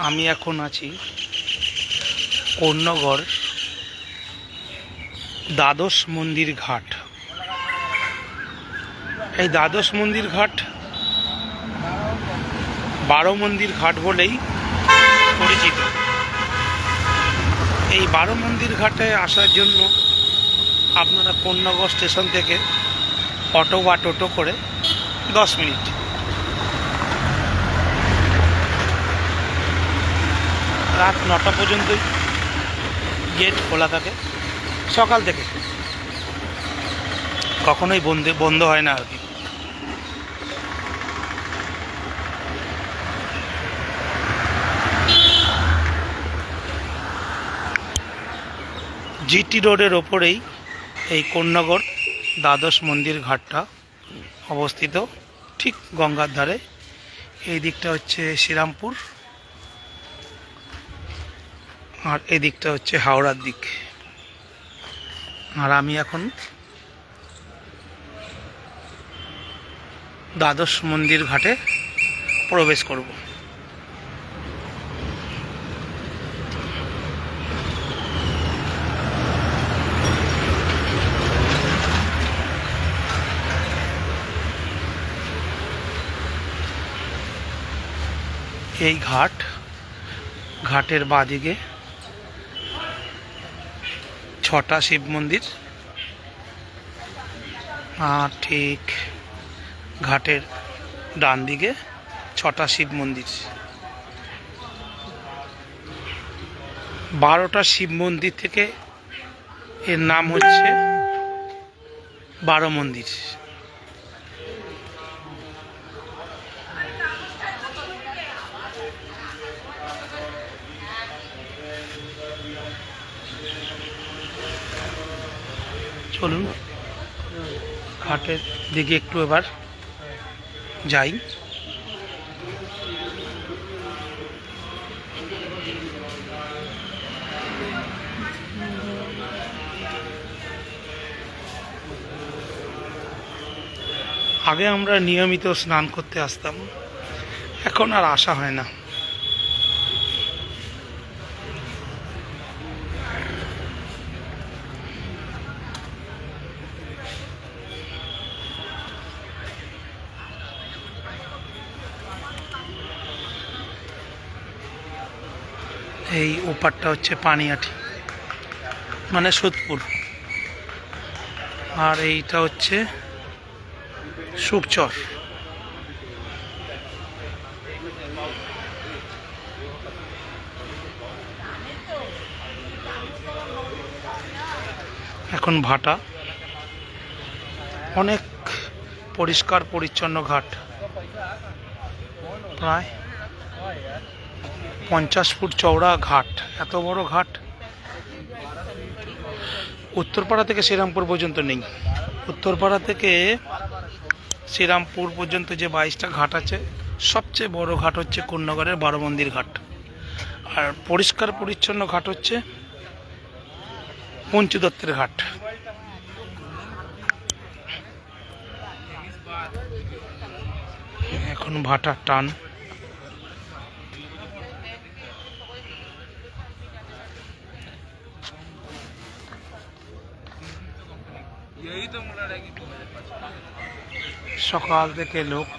আমি এখন আছি কোন্নগর দ্বাদশ মন্দির ঘাট। এই দ্বাদশ মন্দির ঘাট 12 মন্দির ঘাট বলেই পরিচিত। এই 12 মন্দির ঘাটে আসার জন্য আপনারা কোন্নগর স্টেশন থেকে অটো বা টোটো করে 10 মিনিট, রাত 9টা পর্যন্তই গেট খোলা থাকে। সকাল থেকে কখনোই বন্ধ হয় না আর কি। জিটি রোডের ওপরেই এই কোন্নগর দ্বাদশ মন্দির ঘাটটা অবস্থিত, ঠিক গঙ্গার ধারে। এই দিকটা হচ্ছে শ্রীরামপুর আর এই দিকটা হচ্ছে হাওড়ার দিক। আর আমি এখন দ্বাদশ মন্দির ঘাটে প্রবেশ করব। এই ঘাটের বাঁদিকে 6টা শিব মন্দির, আর ঠিক ঘাটের ডান দিকে 6টা শিব মন্দির। 12টা শিব মন্দির থেকে এর নাম হচ্ছে 12 মন্দির। চলুন ঘাটের দিকে একটু এবার যাই। আগে আমরা নিয়মিত স্নান করতে আসতাম, এখন আর আসা হয় না। এই ওপারটা হচ্ছে পানিহাটি মানে সোদপুর, আর এইটা হচ্ছে সুকচর। এখন ভাটা, অনেক পরিষ্কার পরিচ্ছন্ন ঘাট, প্রায় 50 ফুট চওড়া ঘাট। এত বড় ঘাট উত্তরপাড়া থেকে শ্রীরামপুর পর্যন্ত নেই। উত্তরপাড়া থেকে শ্রীরামপুর পর্যন্ত যে 22টা ঘাট আছে, সবচেয়ে বড় ঘাট হচ্ছে কোন্নগরের 12 মন্দির ঘাট। আর পরিষ্কার পরিচ্ছন্ন ঘাট হচ্ছে পঞ্চু দত্তের ঘাট। এখন ভাটার টান। সকাল থেকে লোক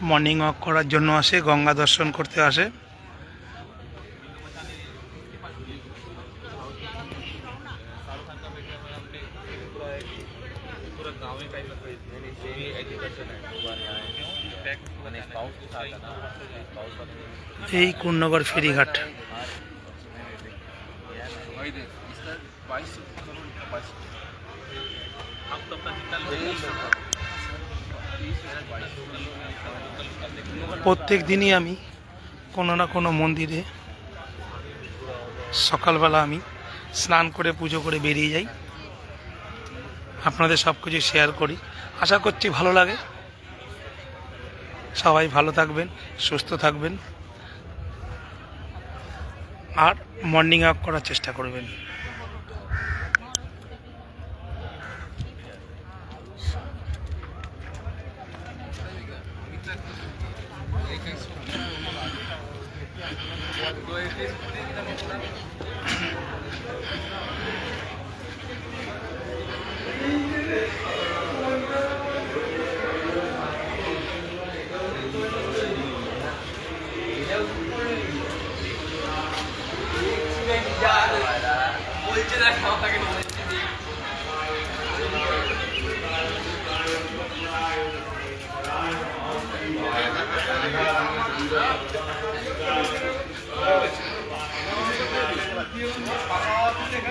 মর্নিং ওয়াক করার জন্য আসে, গঙ্গা দর্শন করতে আসে। এই কোন্নগর ফেরিঘাট। প্রত্যেক দিনই আমি কোনো না কোনো মন্দিরে সকালবেলা আমি স্নান করে পুজো করে বেরিয়ে যাই। আপনাদের সব কিছু শেয়ার করি, আশা করছি ভালো লাগে। সবাই ভালো থাকবেন, সুস্থ থাকবেন, আর মর্নিং ওয়াক করার চেষ্টা করবেন।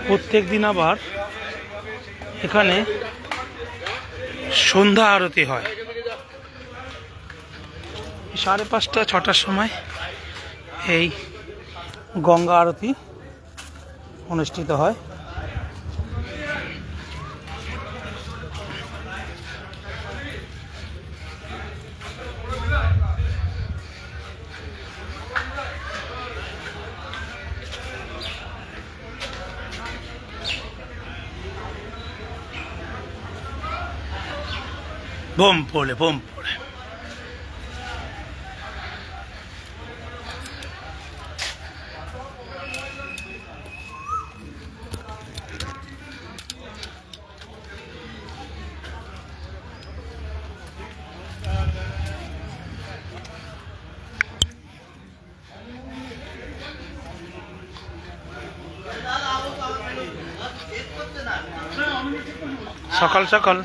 প্রত্যেক দিন আবার এখানে সন্ধ্যা আরতি হয় 5:30 6টার সময়। এই গঙ্গা আরতি অনুষ্ঠিত হয়। বোম পড়ে সকাল সকাল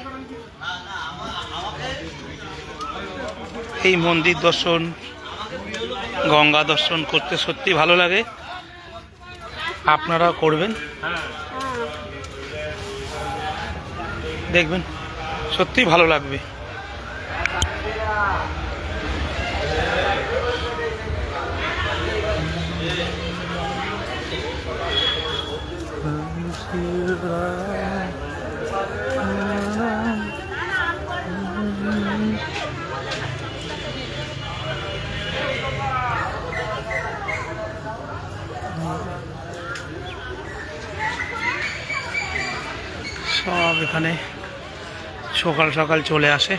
এই মন্দির দর্শন, গঙ্গা দর্শন করতে সত্যি ভালো লাগে। আপনারাও করবেন, দেখবেন সত্যি ভালো লাগবে। সব এখানে সকাল সকাল চলে আসে।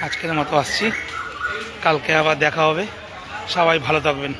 আজকের মতো আসছি, কালকে আবার দেখা হবে। সবাই ভালো থাকবেন।